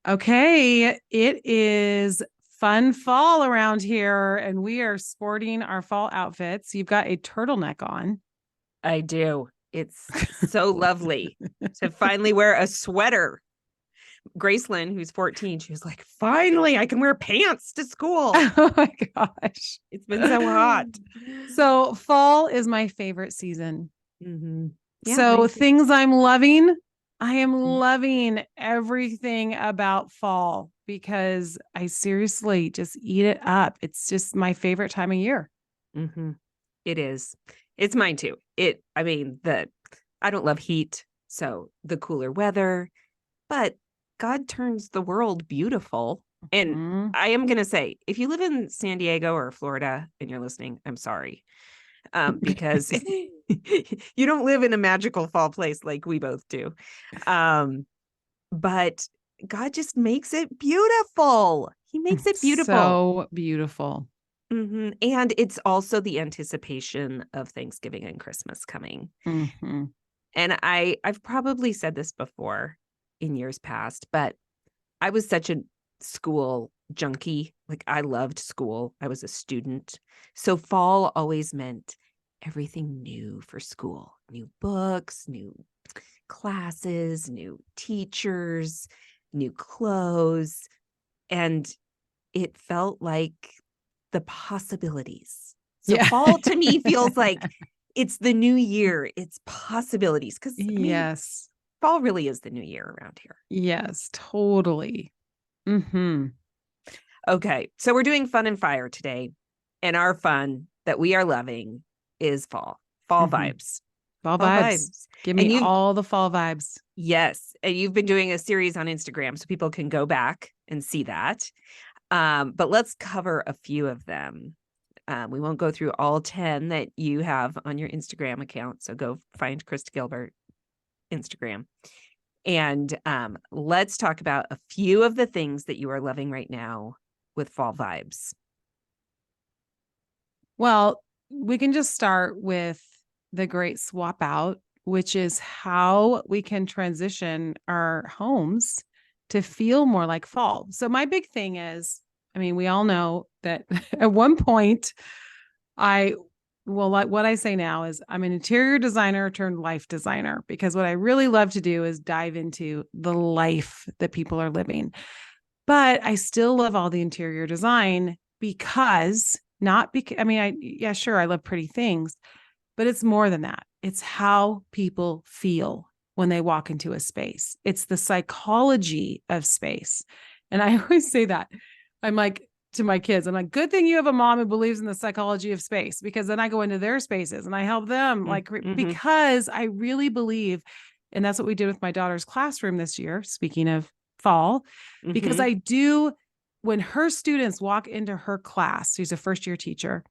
Okay, it is fun fall around here, and we are sporting our fall outfits. You've got a turtleneck on. I do. It's so lovely to finally wear a sweater. Gracelyn, who's 14, she was like, finally, I can wear pants to school. Oh my gosh. It's been so hot. So, fall is my favorite season. Mm-hmm. Yeah, So, mine too. things I'm loving, I am loving everything about fall because I seriously just eat it up. It's just my favorite time of year. Mm-hmm. It is. It's mine too. I don't love heat, so the cooler weather, but God turns the world beautiful. And Mm. I am going to say, if you live in San Diego or Florida and you're listening, I'm sorry. Because you don't live in a magical fall place like we both do. But God just makes it beautiful. He makes it beautiful. So beautiful. And it's also the anticipation of Thanksgiving and Christmas coming. Mm-hmm. And I've probably said this before in years past, but I was such a school junkie. Like I loved school. I was a student. So fall always meant everything new for school, new books, new classes, new teachers, new clothes. And it felt like the possibilities. So Yeah. fall to me feels like it's the new year. It's possibilities. Because Yes. fall really is the new year around here. Yes, totally. Mm-hmm. Okay. So we're doing fun and fire today. And our fun that we are loving is fall Mm-hmm. vibes, Fall fall vibes. vibes. Give And me you've, all the fall vibes. yes, and you've been doing a series on Instagram so people can go back and see that. But let's cover a few of them. We won't go through all 10 that you have on your Instagram account. So go find Krista Gilbert Instagram. And let's talk about a few of the things that you are loving right now with fall vibes. Well, we can just start with the great swap out, which is how we can transition our homes to feel more like fall. So, my big thing is, I mean, we all know that at one point, I well, like what I say now is I'm an interior designer turned life designer because what I really love to do is dive into the life that people are living. But I still love all the interior design because not because I mean, yeah, sure, I love pretty things, but it's more than that. It's how people feel when they walk into a space. It's the psychology of space. And I always say that. I'm like to my kids, I'm like, good thing you have a mom who believes in the psychology of space because then I go into their spaces and I help them Mm-hmm. because I really believe, and that's what we did with my daughter's classroom this year, speaking of fall, because Mm-hmm. I do, when her students walk into her class, she's a first year teacher,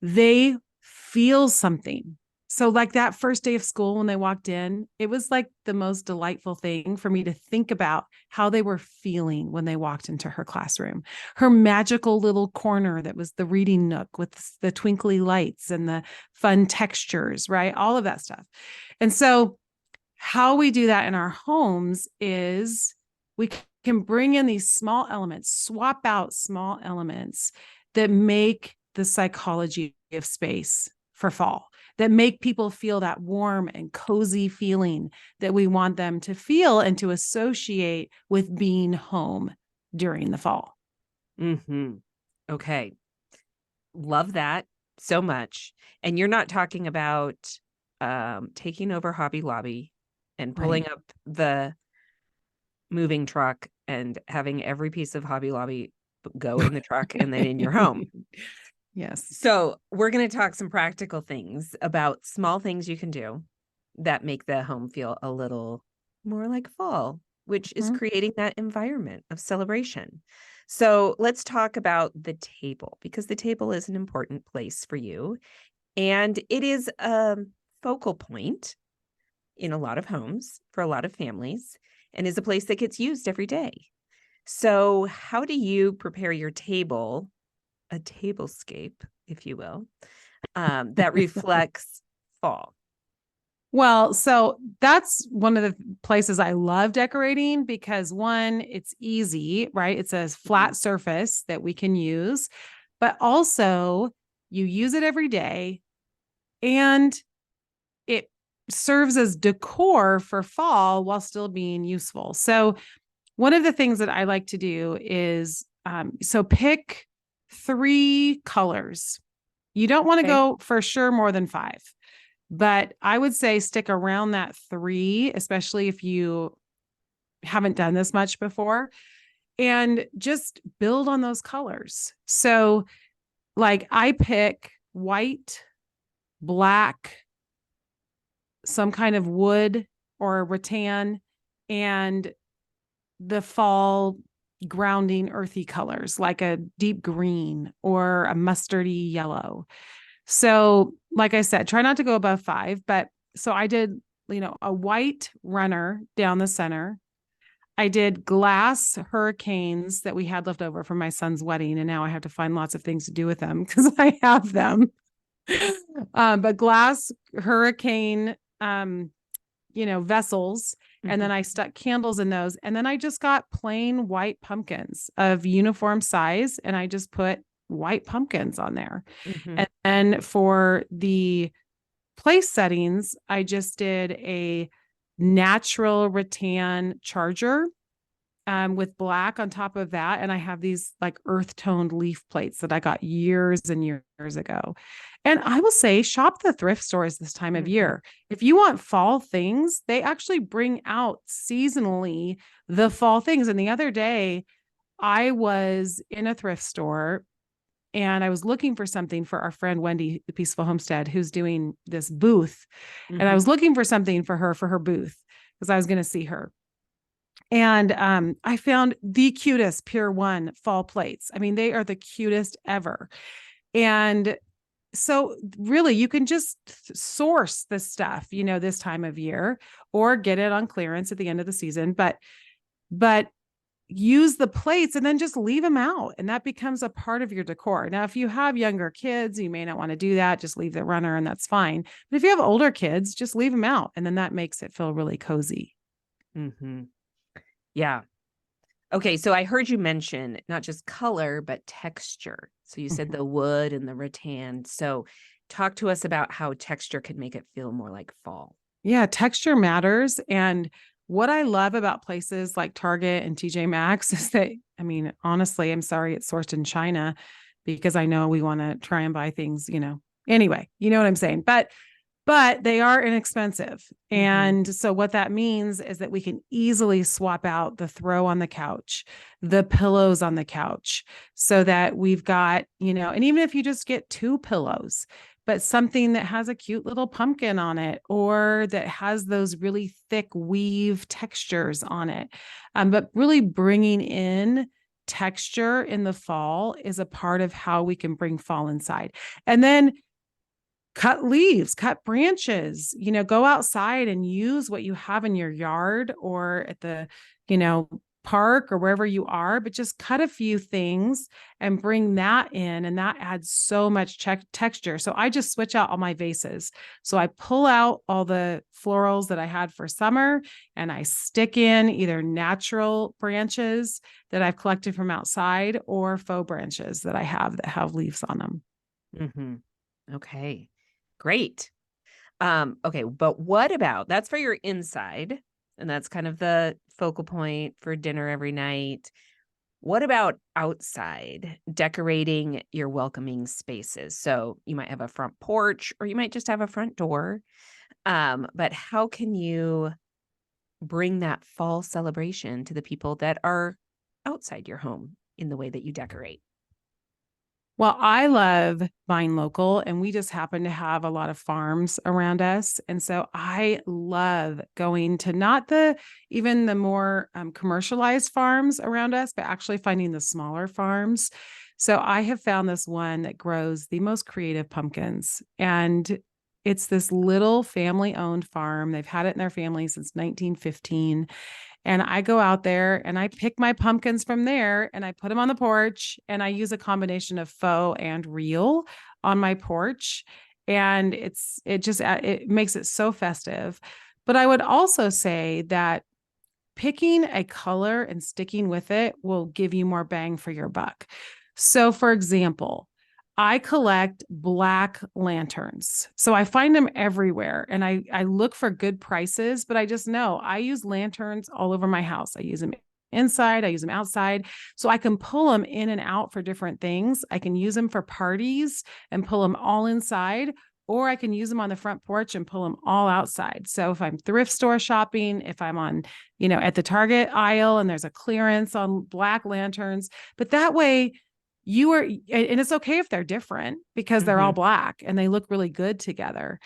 they feel something. So, like that first day of school when they walked in, it was like the most delightful thing for me to think about how they were feeling when they walked into her classroom. Her magical little corner that was the reading nook with the twinkly lights and the fun textures, right? All of that stuff. And so, how we do that in our homes is we can bring in these small elements, swap out small elements that make the psychology of space for fall, that make people feel that warm and cozy feeling that we want them to feel and to associate with being home during the fall. Mm-hmm. Okay. Love that so much. And you're not talking about taking over Hobby Lobby and Right. pulling up the moving truck and having every piece of Hobby Lobby go in the truck and then in your home. Yes. So we're going to talk some practical things about small things you can do that make the home feel a little more like fall, which is Mm-hmm. creating that environment of celebration. So let's talk about the table because the table is an important place for you. And it is a focal point in a lot of homes for a lot of families and is a place that gets used every day. So, how do you prepare your table, a tablescape, if you will, that reflects fall? Well, so that's one of the places I love decorating because one, it's easy, right? It's a flat surface that we can use, but also you use it every day and it serves as decor for fall while still being useful. So, one of the things that I like to do is so pick 3 colors. You don't want to Okay. go for sure more than 5, but I would say stick around that 3, especially if you haven't done this much before, and just build on those colors. So, like, I pick white, black, some kind of wood or rattan, and the fall grounding earthy colors like a deep green or a mustardy yellow. So, like I said, try not to go above 5, but so I did, a white runner down the center. I did glass hurricanes that we had left over from my son's wedding, and now I have to find lots of things to do with them because I have them. But glass hurricane, vessels. And then Mhm. I stuck candles in those. And then I just got plain white pumpkins of uniform size. And I just put white pumpkins on there. Mhm. And then for the place settings, I just did a natural rattan charger with black on top of that. And I have these like earth toned leaf plates that I got years and years ago. And I will say, shop the thrift stores this time of Mhm. year. If you want fall things, they actually bring out seasonally the fall things. And the other day, I was in a thrift store and I was looking for something for our friend Wendy, the Peaceful Homestead, who's doing this booth. And I Mhm. was looking for something for her booth because I was going to see her. And I found the cutest Pier 1 fall plates. I mean, they are the cutest ever. And so really you can just source this stuff, this time of year or get it on clearance at the end of the season, but use the plates and then just leave them out and that becomes a part of your decor. Now, if you have younger kids, you may not want to do that, just leave the runner and that's fine. But if you have older kids, just leave them out and then that makes it feel really cozy. Mhm. Yeah. Okay, so I heard you mention not just color, but texture. So you said Mhm. the wood and the rattan. So talk to us about how texture could make it feel more like fall. Yeah, texture matters. And what I love about places like Target and TJ Maxx is that, I mean, honestly, I'm sorry it's sourced in China because I know we want to try and buy things, Anyway, you know what I'm saying? But they are inexpensive. Mhm. And so what that means is that we can easily swap out the throw on the couch, the pillows on the couch, so that we've got, and even if you just get 2 pillows, but something that has a cute little pumpkin on it or that has those really thick weave textures on it. But really bringing in texture in the fall is a part of how we can bring fall inside. And then cut leaves, cut branches, go outside and use what you have in your yard or at the, you know, park or wherever you are, but just cut a few things and bring that in. And that adds so much texture. So I just switch out all my vases. So I pull out all the florals that I had for summer and I stick in either natural branches that I've collected from outside or faux branches that I have that have leaves on them. Mhm. Okay. Great. Okay, but what about that's for your inside, and that's kind of the focal point for dinner every night. What about outside, decorating your welcoming spaces? So you might have a front porch or you might just have a front door. But how can you bring that fall celebration to the people that are outside your home in the way that you decorate? Well, I love buying local, and we just happen to have a lot of farms around us. And so I love going to not even the more commercialized farms around us, but actually finding the smaller farms. So I have found this one that grows the most creative pumpkins. And it's this little family owned farm. They've had it in their family since 1915. And I go out there and I pick my pumpkins from there and I put them on the porch and I use a combination of faux and real on my porch. And it makes it so festive. But I would also say that picking a color and sticking with it will give you more bang for your buck. So, for example, I collect black lanterns. So I find them everywhere and I look for good prices, but I just know I use lanterns all over my house. I use them inside, I use them outside. So I can pull them in and out for different things. I can use them for parties and pull them all inside, or I can use them on the front porch and pull them all outside. So if I'm thrift store shopping, if I'm on, at the Target aisle and there's a clearance on black lanterns, but that way and it's okay if they're different because they're all black and they look really good together.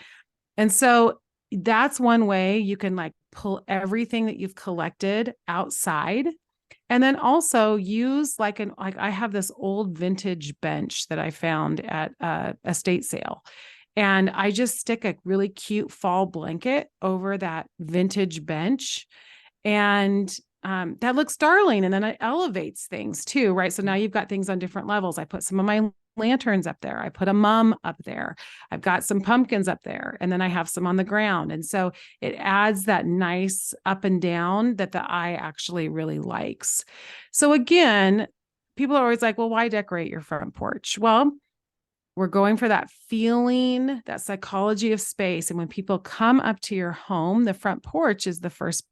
And so that's one way you can like pull everything that you've collected outside. And then also use like I have this old vintage bench that I found at a estate sale. And I just stick a really cute fall blanket over that vintage bench. And that looks darling. And then it elevates things too, right? So now you've got things on different levels. I put some of my lanterns up there. I put a mum up there. I've got some pumpkins up there. And then I have some on the ground. And so it adds that nice up and down that the eye actually really likes. So again, people are always like, well, why decorate your front porch? Well, we're going for that feeling, that psychology of space. And when people come up to your home, the front porch is the first,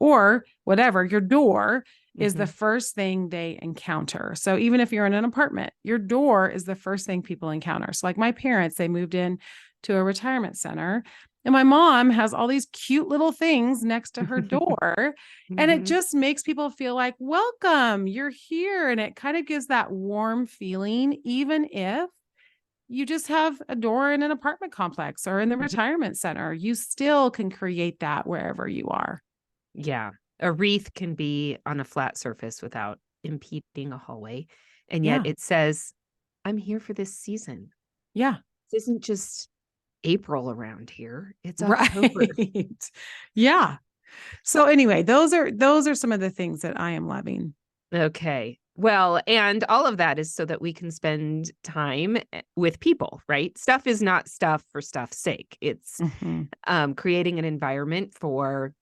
or whatever, your door is the first thing they encounter. So even if you're in an apartment, your door is the first thing people encounter. So like my parents, they moved in to a retirement center and my mom has all these cute little things next to her door. And it just makes people feel like, welcome, you're here. And it kind of gives that warm feeling, even if you just have a door in an apartment complex or in the retirement center, you still can create that wherever you are. Yeah. A wreath can be on a flat surface without impeding a hallway. And yet it says, I'm here for this season. Yeah. This isn't just April around here. It's October. Right. Yeah. So anyway, those are some of the things that I am loving. Okay. Well, and all of that is so that we can spend time with people, right? Stuff is not stuff for stuff's sake. It's creating an environment for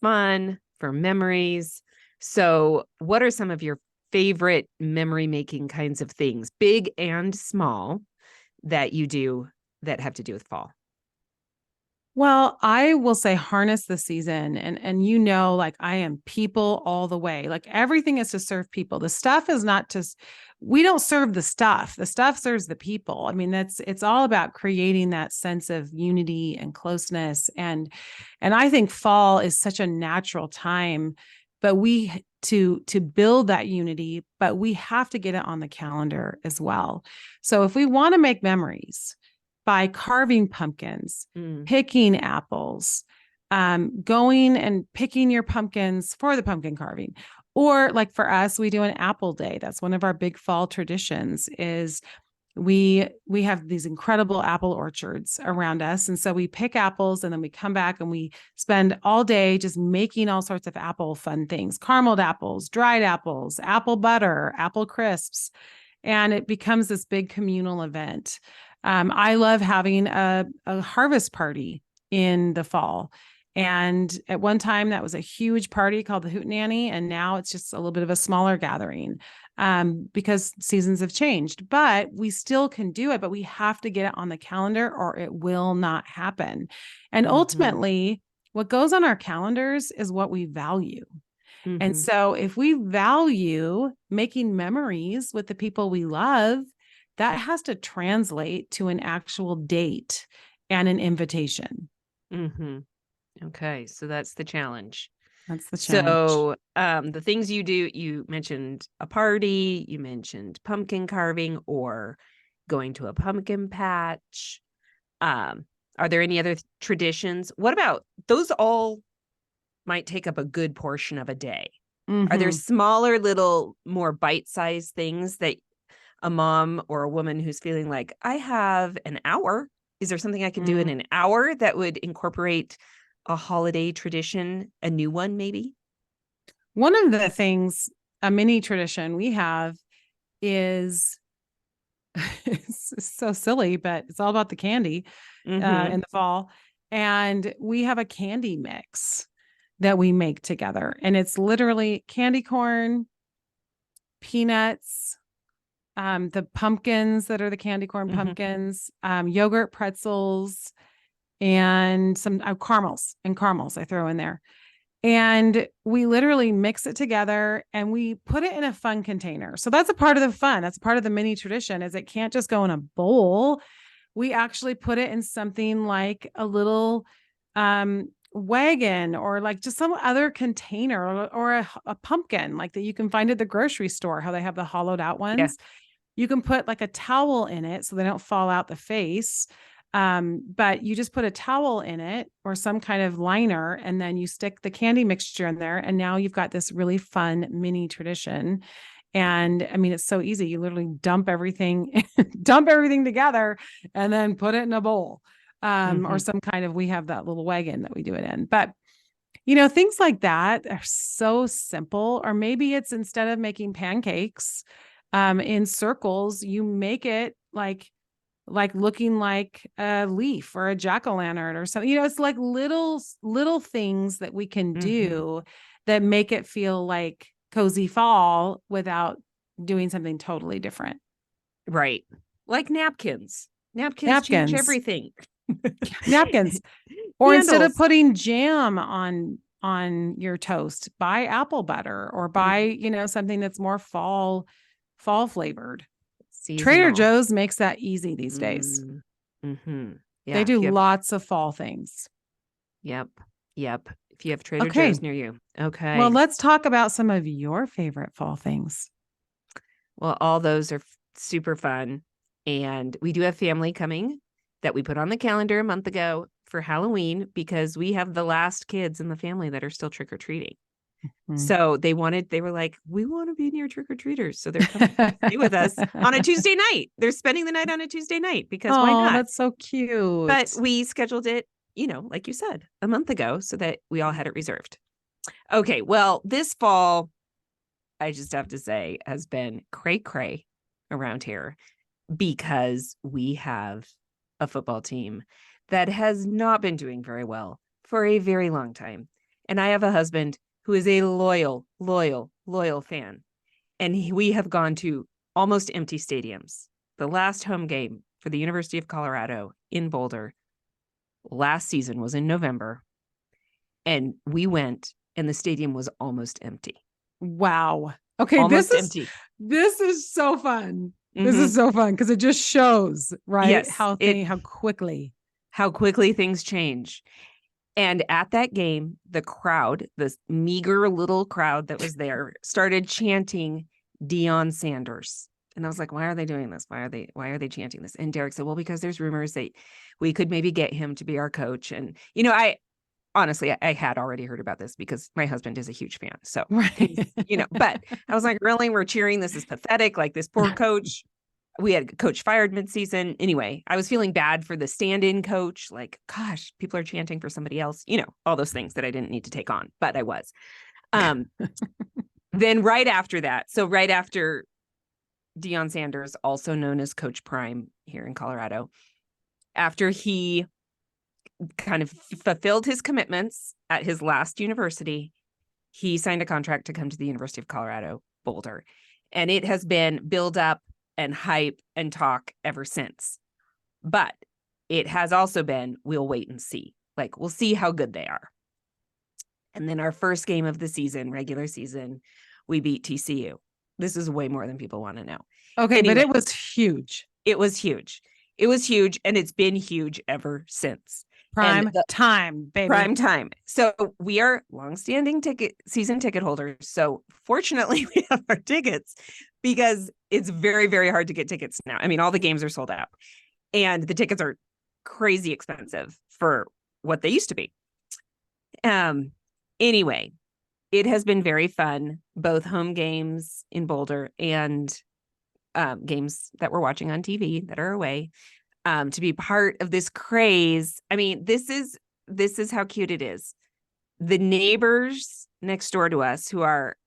fun, for memories. So what are some of your favorite memory making kinds of things, big and small, that you do that have to do with fall? Well, I will say harness the season and like I am people all the way. Like everything is to serve people. The stuff is not we don't serve the stuff. The stuff serves the people. I mean, it's all about creating that sense of unity and closeness. And I think fall is such a natural time, but to build that unity, but we have to get it on the calendar as well. So if we want to make memories, by carving pumpkins, picking apples, going and picking your pumpkins for the pumpkin carving. Or like for us, we do an apple day. That's one of our big fall traditions is we have these incredible apple orchards around us. And so we pick apples and then we come back and we spend all day just making all sorts of apple fun things, carameled apples, dried apples, apple butter, apple crisps. And it becomes this big communal event. I love having a harvest party in the fall. And at one time that was a huge party called the Hootenanny. And now it's just a little bit of a smaller gathering because seasons have changed, but we still can do it, but we have to get it on the calendar or it will not happen. And ultimately what goes on our calendars is what we value. And so if we value making memories with the people we love, that has to translate to an actual date and an invitation. Okay. So that's the challenge. That's the challenge. So the things you do, you mentioned a party, you mentioned pumpkin carving or going to a pumpkin patch. Are there any other traditions? What about those all might take up a good portion of a day? Are there smaller, little, more bite-sized things that a mom or a woman who's feeling like, I have an hour? Is there something I can do in an hour that would incorporate a holiday tradition, a new one maybe? One of the things, a mini tradition we have is It's so silly, but it's all about the candy Mm-hmm. in the fall. And we have a candy mix that we make together. And it's literally candy corn, peanuts, the pumpkins that are the candy corn Mm-hmm. pumpkins, yogurt pretzels, and some caramels I throw in there. And we literally mix it together and we put it in a fun container. So that's a part of the fun. That's part of the mini tradition is it can't just go in a bowl. We actually put it in something like a little wagon or like just some other container or a pumpkin like that you can find at the grocery store, how they have the hollowed out Yeah. ones. You can put like a towel in it so they don't fall out the face. But you just put a towel in it or some kind of liner, and then you stick the candy mixture in there. And now you've got this really fun mini tradition. And I mean, it's so easy. You literally dump everything together and then put it in a bowl. Mm-hmm. Or some kind of, we have that little wagon that we do it in. But things like that are so simple. Or maybe it's instead of making pancakes in circles, you make it like looking like a leaf or a jack-o'-lantern or something. It's like little things that we can Mm-hmm. do that make it feel like cozy fall without doing something totally different. Right. Like napkins. Napkins change Napkins, everything. napkins. Or instead of Candles. putting jam on your toast, buy apple butter or buy, something that's more fall flavored. Trader Seasonal. Joe's makes that easy these days. Mm-hmm. They Yeah. do If you have, lots of fall things. yep. Yep. If you have Trader Okay. Joe's near you. Well, Okay. let's talk about some of your favorite fall things. Well, all those are super fun. And we do have family coming that we put on the calendar a month ago for Halloween because we have the last kids in the family that are still trick-or-treating. Mm. So they were like, we want to be near trick-or-treaters. So they're coming to stay with us on a Tuesday night. They're spending the night on a Tuesday night because why Oh, not? that's so But cute. we scheduled it, like you said, a month ago so that we all had it reserved. Okay, well, this fall, I just have to say, has been cray-cray around here because we have a football team that has not been doing very well for a very long time. And I have a husband who is a loyal fan. And we have gone to almost empty stadiums. The last home game for the University of Colorado in Boulder last season was in November. And we went and the stadium was almost empty. Wow. Okay, Almost empty. this is so fun. This Mm-hmm. is so fun because it just shows, right? Yes, How quickly. how quickly things change. And at that game, the crowd, this meager little crowd that was there, started chanting Deion Sanders. And I was like, why are they doing this? Why are they chanting this? And Derek said, well, because there's rumors that we could maybe get him to be our coach. And, I honestly, I had already heard about this because my husband is a huge fan. So, Right. but I was like, really? We're cheering. This is pathetic. Like this poor coach. We had a coach fired midseason. Anyway, I was feeling bad for the stand-in coach. Like, gosh, people are chanting for somebody else. All those things that I didn't need to take on, but I was. Then right after that, so right after Deion Sanders, also known as Coach Prime here in Colorado, after he kind of fulfilled his commitments at his last university, he signed a contract to come to the University of Colorado, Boulder. And it has been build up and hype and talk ever since. But it has also been, we'll wait and see. Like, we'll see how good they are. And then our first game of the season, regular season, we beat TCU. This is way more than people want to know. Okay, Anyway, but it was huge. It was huge. It was huge, and it's been huge ever since. Prime time, baby. Prime time. So we are longstanding season ticket holders. So fortunately, we have our tickets because it's very, very hard to get tickets now. I mean, all the games are sold out, and the tickets are crazy expensive for what they used to be. Anyway, it has been very fun, both home games in Boulder and games that we're watching on TV that are away, to be part of this craze. I mean, this is how cute it is. The neighbors next door to us, who are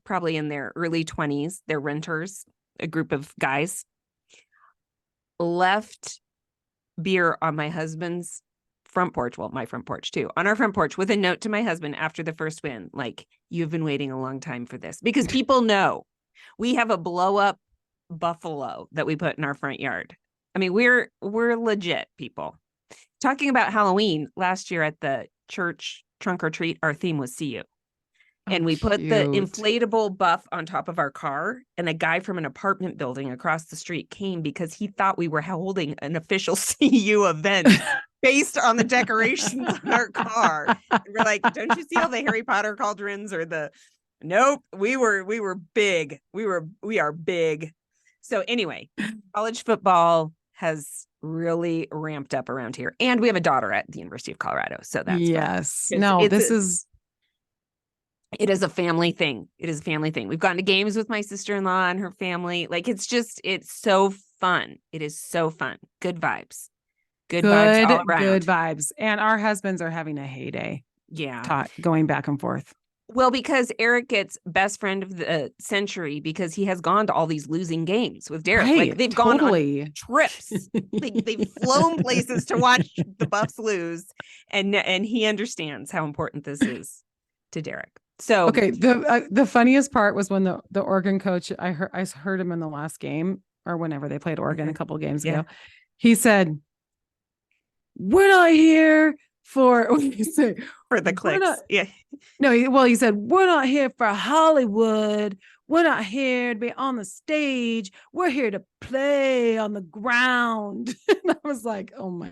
probably in their early 20s, they're renters, a group of guys, left beer on my husband's front porch. Well, my front porch too, on our front porch, with a note to my husband after the first win. Like, you've been waiting a long time for this, because people know we have a blow up buffalo that we put in our front yard. I mean, we're legit people. Talking about Halloween, last year at the church trunk or treat, our theme was see you. And we put the inflatable buff on top of our car, and a guy from an apartment building across the street came because he thought we were holding an official CU event based on the decorations on our car. And we're like, don't you see all the Harry Potter cauldrons or the, nope, we were big. We are big. So anyway, college football has really ramped up around here. And we have a daughter at the University of Colorado. So that's yes. fun. No, It is a family thing. It is a family thing. We've gone to games with my sister-in-law and her family. Like, it's so fun. It is so fun. Good vibes. Good vibes all around. Good vibes. And our husbands are having a heyday. Yeah. Going back and forth. Well, because Eric gets best friend of the century because he has gone to all these losing games with Derek. Right, like, they've gone on trips. They've flown places to watch the Buffs lose. And he understands how important this is to Derek. So okay, the funniest part was when the Oregon coach, I heard him in the last game, or whenever they played Oregon a couple of games ago. He said, "We're not here for," what did you say? For the clicks. He said, "We're not here for Hollywood. We're not here to be on the stage. We're here to play on the ground." And I was like, oh my.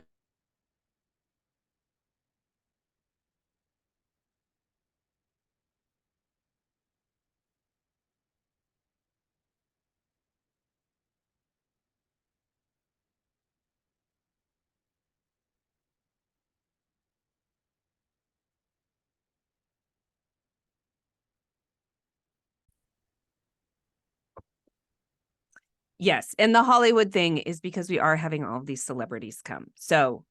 Yes. And the Hollywood thing is because we are having all of these celebrities come. So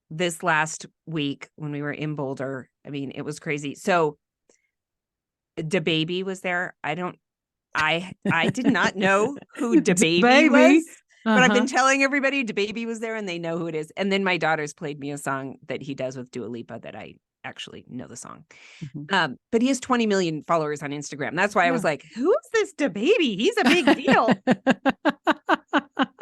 this last week when we were in Boulder, I mean, it was crazy. So DaBaby was there. I did not know who DaBaby was, but I've been telling everybody DaBaby was there and they know who it is. And then my daughter's played me a song that he does with Dua Lipa that I actually know the song. But he has 20 million followers on Instagram. That's why I was like, who is this DaBaby? He's a big deal.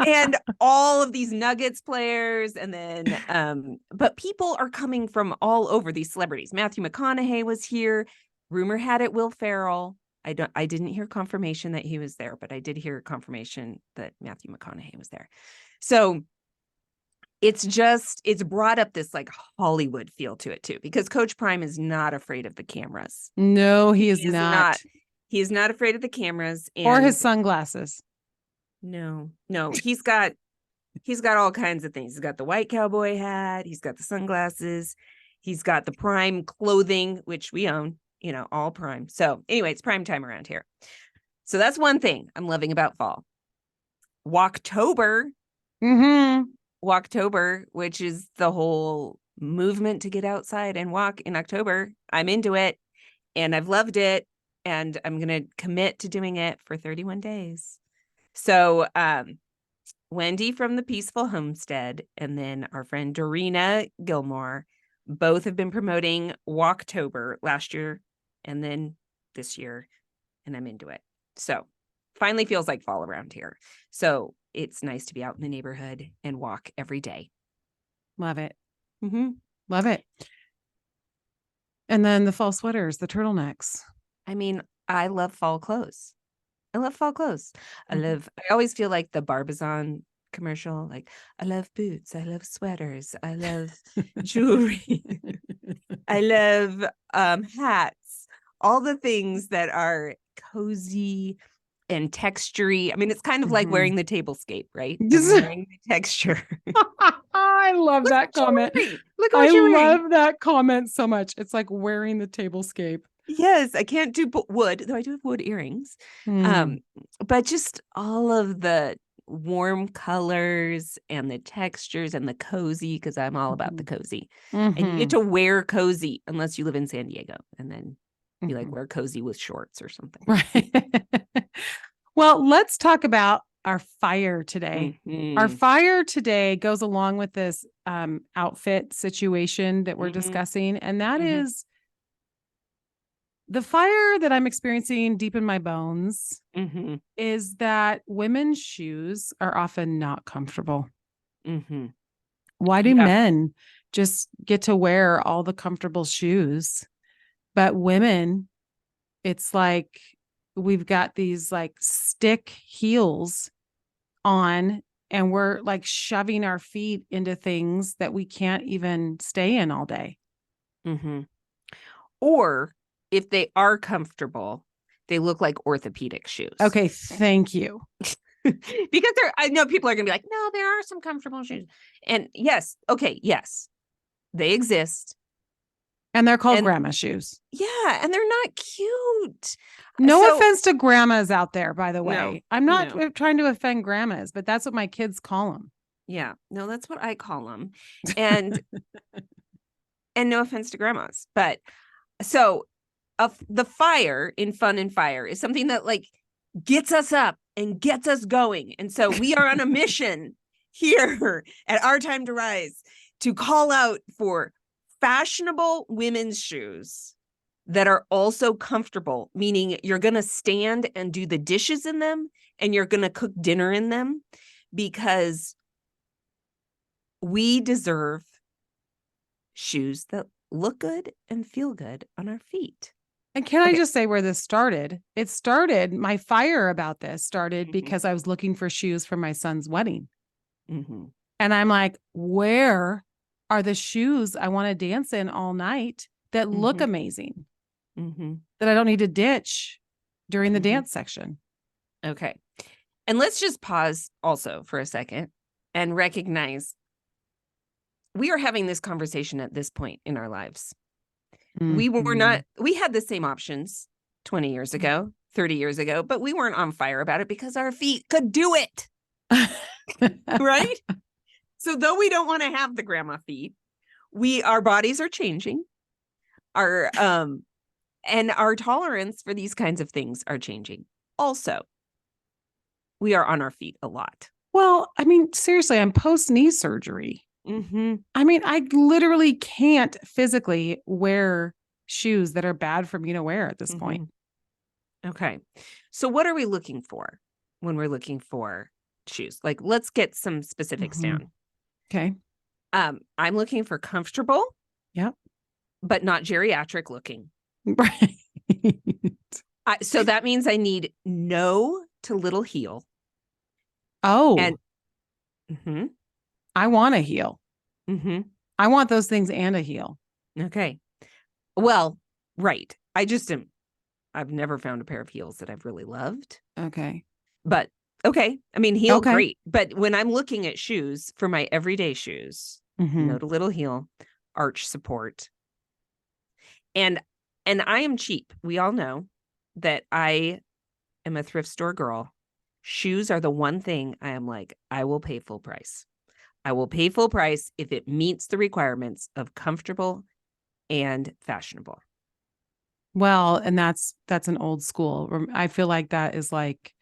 And all of these Nuggets players, and then but people are coming from all over, these celebrities. Matthew McConaughey was here. Rumor had it Will Ferrell. I didn't hear confirmation that he was there, but I did hear confirmation that Matthew McConaughey was there. So it's brought up this like Hollywood feel to it too, because Coach Prime is not afraid of the cameras. No, he is not. He is not afraid of the cameras or his sunglasses. No, he's got all kinds of things. He's got the white cowboy hat. He's got the sunglasses. He's got the Prime clothing, which we own, all Prime. So anyway, it's Prime time around here. So that's one thing I'm loving about fall. Walktober. Walktober, which is the whole movement to get outside and walk in October. I'm into it and I've loved it. And I'm going to commit to doing it for 31 days. So Wendy from the Peaceful Homestead and then our friend Dorina Gilmore both have been promoting Walktober last year and then this year. And I'm into it. So finally feels like fall around here. So it's nice to be out in the neighborhood and walk every day. Love it. Love it. And then the fall sweaters, the turtlenecks. I mean, I love fall clothes. I always feel like the Barbizon commercial, like, I love boots, I love sweaters, I love jewelry, I love hats, all the things that are cozy and textury. I mean, it's kind of like wearing the tablescape, right? Wearing the texture. I love that comment. I love that comment so much. It's like wearing the tablescape. Yes, I can't do wood, though I do have wood earrings. But just all of the warm colors and the textures and the cozy, because I'm all about the cozy. And you get to wear cozy unless you live in San Diego, and then you like wear cozy with shorts or something. Right. Well, let's talk about our fire today. Mm-hmm. Our fire today goes along with this outfit situation that we're discussing. And that is the fire that I'm experiencing deep in my bones is that women's shoes are often not comfortable. Why do men just get to wear all the comfortable shoes? But women, it's like we've got these like stick heels on and we're like shoving our feet into things that we can't even stay in all day. Or if they are comfortable, they look like orthopedic shoes. Okay, thank you. Because I know people are going to be like, no, there are some comfortable shoes. And yes, they exist. And they're called grandma shoes. Yeah, and they're not cute. No offense to grandmas out there, by the way. No, I'm not trying to offend grandmas, but that's what my kids call them. Yeah, no, that's what I call them. And and no offense to grandmas, but so the fire in Fun and Fire is something that like gets us up and gets us going. And so we are on a mission here at Our Time to Rise to call out for fashionable women's shoes that are also comfortable, meaning you're going to stand and do the dishes in them and you're going to cook dinner in them, because we deserve shoes that look good and feel good on our feet. And can I just say where this started? My fire about this started because I was looking for shoes for my son's wedding. And I'm like, where are the shoes I want to dance in all night that look amazing, that I don't need to ditch during the dance section? Okay. And let's just pause also for a second and recognize we are having this conversation at this point in our lives. We had the same options 20 years ago, 30 years ago, but we weren't on fire about it because our feet could do it. Right? So though we don't want to have the grandma feet, our bodies are changing. And our tolerance for these kinds of things are changing. Also, we are on our feet a lot. Well, I mean, seriously, I'm post knee surgery. I mean, I literally can't physically wear shoes that are bad for me to wear at this point. Okay. So what are we looking for when we're looking for shoes? Like, let's get some specifics down. Okay. I'm looking for comfortable. Yep. But not geriatric looking. Right. So that means I need no to little heel. Oh. And I want a heel. I want those things and a heel. Okay. Well, right. I've never found a pair of heels that I've really loved. Okay. But okay. I mean, heel, great. But when I'm looking at shoes for my everyday shoes, no to little heel, arch support. And I am cheap. We all know that I am a thrift store girl. Shoes are the one thing I am like, I will pay full price. I will pay full price if it meets the requirements of comfortable and fashionable. Well, and that's an old school. I feel like that is like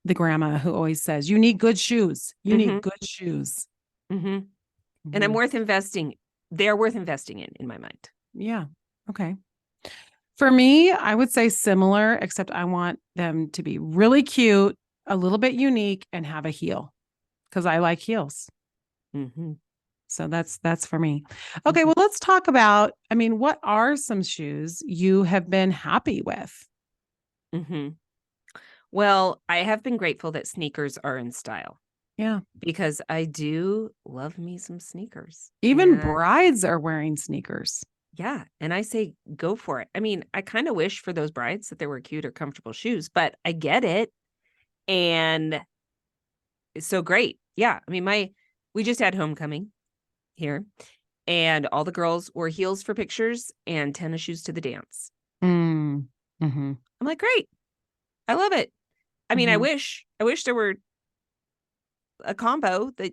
the grandma who always says, you need good shoes. You need good shoes. And I'm worth investing. They're worth investing in my mind. Yeah. Okay. For me, I would say similar, except I want them to be really cute, a little bit unique, and have a heel because I like heels. So that's for me. Okay. Well, let's talk about, I mean, what are some shoes you have been happy with? Well, I have been grateful that sneakers are in style. Yeah. Because I do love me some sneakers. Even brides are wearing sneakers. Yeah. And I say, go for it. I mean, I kind of wish for those brides that there were cute or comfortable shoes, but I get it. And it's so great. Yeah. I mean, we just had homecoming here and all the girls wore heels for pictures and tennis shoes to the dance. I'm like, great. I love it. I mean, I wish there were a combo that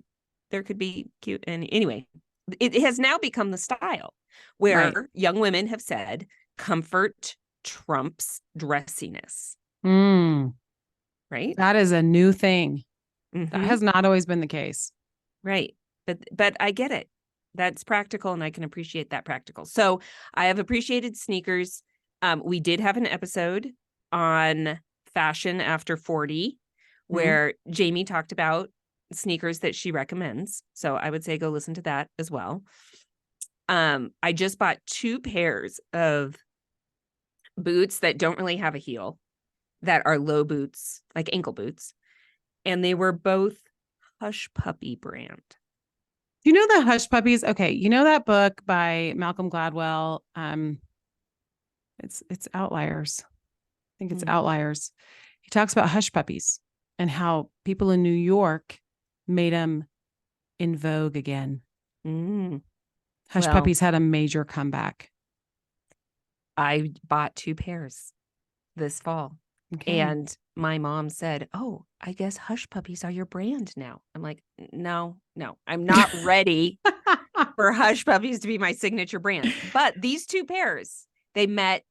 there could be cute. And anyway, it has now become the style where young women have said comfort trumps dressiness. right? That is a new thing. That Mhm. has not always been the case. Right. But I get it. That's practical, and I can appreciate that practical. So I have appreciated sneakers. We did have an episode on fashion after 40 where Jamie talked about sneakers that she recommends. So I would say go listen to that as well. I just bought 2 pairs of boots that don't really have a heel, that are low boots, like ankle boots, and they were both Hush Puppy brand. Do you know the Hush Puppies? Okay, you know that book by Malcolm Gladwell? It's Outliers. I think it's Outliers. He talks about hush puppies and how people in New York made them in vogue again. Hush Well, puppies had a major comeback. I bought 2 pairs this fall. Okay. And my mom said, "Oh, I guess Hush Puppies are your brand now." I'm like, no, I'm not ready for Hush Puppies to be my signature brand. But these 2 pairs, they met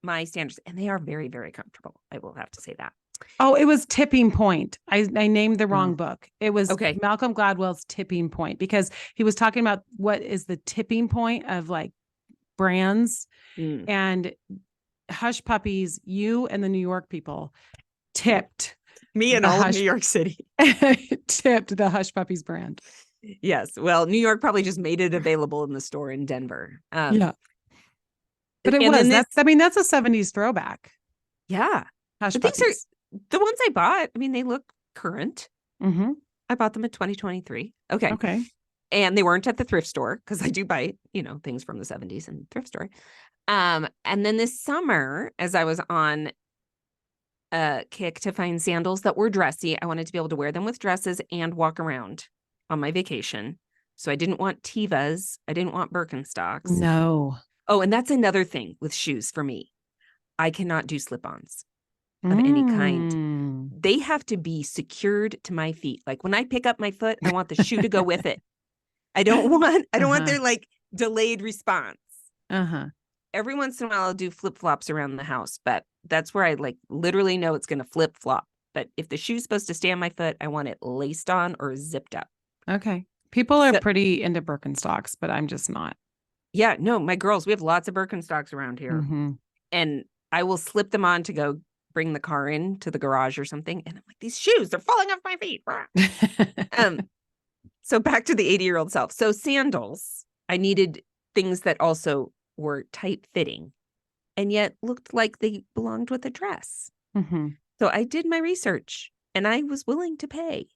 my standards, and they are very, very comfortable. I will have to say that. Oh, it was Tipping Point. I named the wrong book. It was Okay. Malcolm Gladwell's Tipping Point, because he was talking about what is the tipping point of like brands. And Hush Puppies, you and the New York people tipped Me and all of New York City. tipped the Hush Puppies brand. Yes. Well, New York probably just made it available in the store in Denver. Yeah. But it was, that's a 70s throwback. Yeah. Hush But Puppies. these are the ones I bought. I mean, they look current. I bought them in 2023. Okay. Okay. And they weren't at the thrift store, because I do buy, things from the 70s in the thrift store. And then this summer, as I was on a kick to find sandals that were dressy, I wanted to be able to wear them with dresses and walk around on my vacation. So I didn't want Tevas. I didn't want Birkenstocks. No. Oh, and that's another thing with shoes for me. I cannot do slip-ons of any kind. They have to be secured to my feet. Like when I pick up my foot, I want the shoe to go with it. I don't want their like delayed response. Every once in a while I'll do flip-flops around the house, but that's where I like literally know it's going to flip-flop. But if the shoe's supposed to stay on my foot, I want it laced on or zipped up. Okay. People are pretty into Birkenstocks, but I'm just not. Yeah, no, my girls, we have lots of Birkenstocks around here. And I will slip them on to go bring the car in to the garage or something. And I'm like, these shoes, they're falling off my feet. So back to the 80-year-old self. So sandals, I needed things that also were tight fitting and yet looked like they belonged with a dress. So I did my research and I was willing to pay.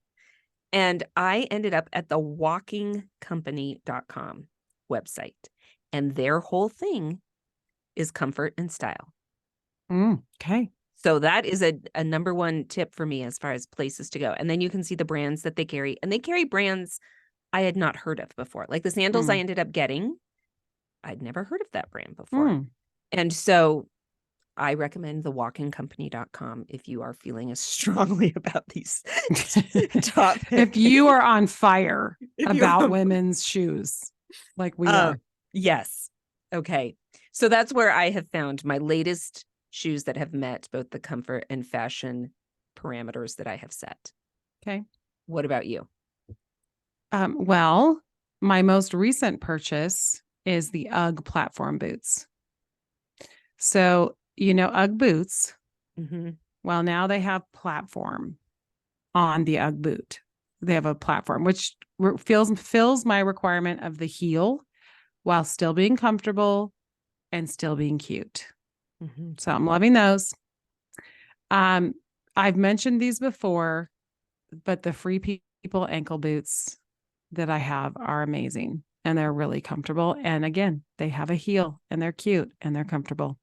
And I ended up at the walkingcompany.com website. And their whole thing is comfort and style. Okay. So that is a number one tip for me as far as places to go. And then you can see the brands that they carry. And they carry brands I had not heard of before. Like the sandals I ended up getting, I'd never heard of that brand before. And so I recommend the walkingcompany.com if you are feeling as strongly about these topics. If you are on fire about women's shoes, like we are. Yes. Okay. So that's where I have found my latest shoes that have met both the comfort and fashion parameters that I have set. Okay. What about you? Well, my most recent purchase is the UGG platform boots. So, UGG boots. Well, now they have platform on the UGG boot. They have a platform, which fills my requirement of the heel while still being comfortable and still being cute. So I'm loving those. I've mentioned these before, but the Free People ankle boots that I have are amazing and they're really comfortable. And again, they have a heel and they're cute and they're comfortable.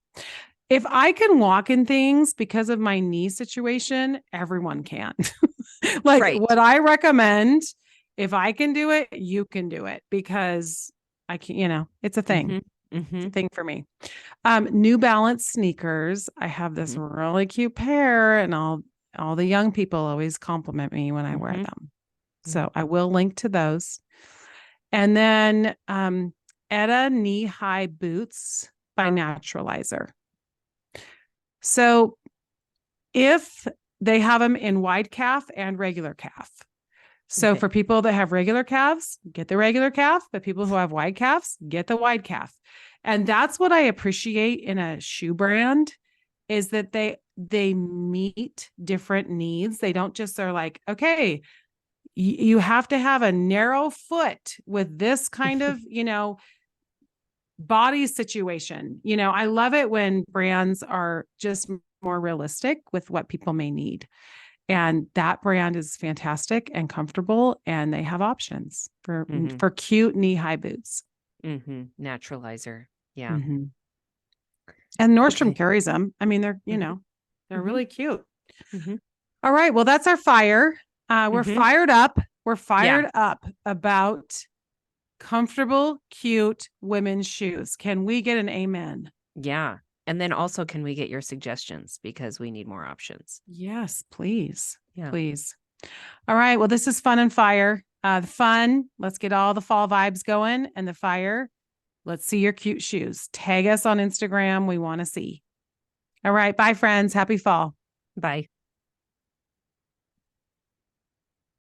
If I can walk in things because of my knee situation, everyone can. What I recommend, if I can do it, you can do it, because I can, it's a thing. It's a thing for me. New Balance sneakers. I have this really cute pair, and all the young people always compliment me when I wear them. So I will link to those. And then Etta knee-high boots by Naturalizer. So if they have them in wide calf and regular calf. So Okay. for people that have regular calves, get the regular calf, but people who have wide calves, get the wide calf. And that's what I appreciate in a shoe brand is that they meet different needs. They don't just are like, okay, you have to have a narrow foot with this kind of, body situation. I love it when brands are just more realistic with what people may need. And that brand is fantastic and comfortable, and they have options for cute knee-high boots. Naturalizer. Yeah. Mm-hmm. And Nordstrom Okay. carries them. I mean, they're really cute. Mm-hmm. All right. Well, that's our fire. We're fired up. We're fired up about comfortable, cute women's shoes. Can we get an amen? Yeah. And then also, can we get your suggestions? Because we need more options. Yes, please. Yeah. Please. All right. Well, this is fun and fire. The fun, let's get all the fall vibes going. And the fire, let's see your cute shoes. Tag us on Instagram. We want to see. All right. Bye, friends. Happy fall. Bye.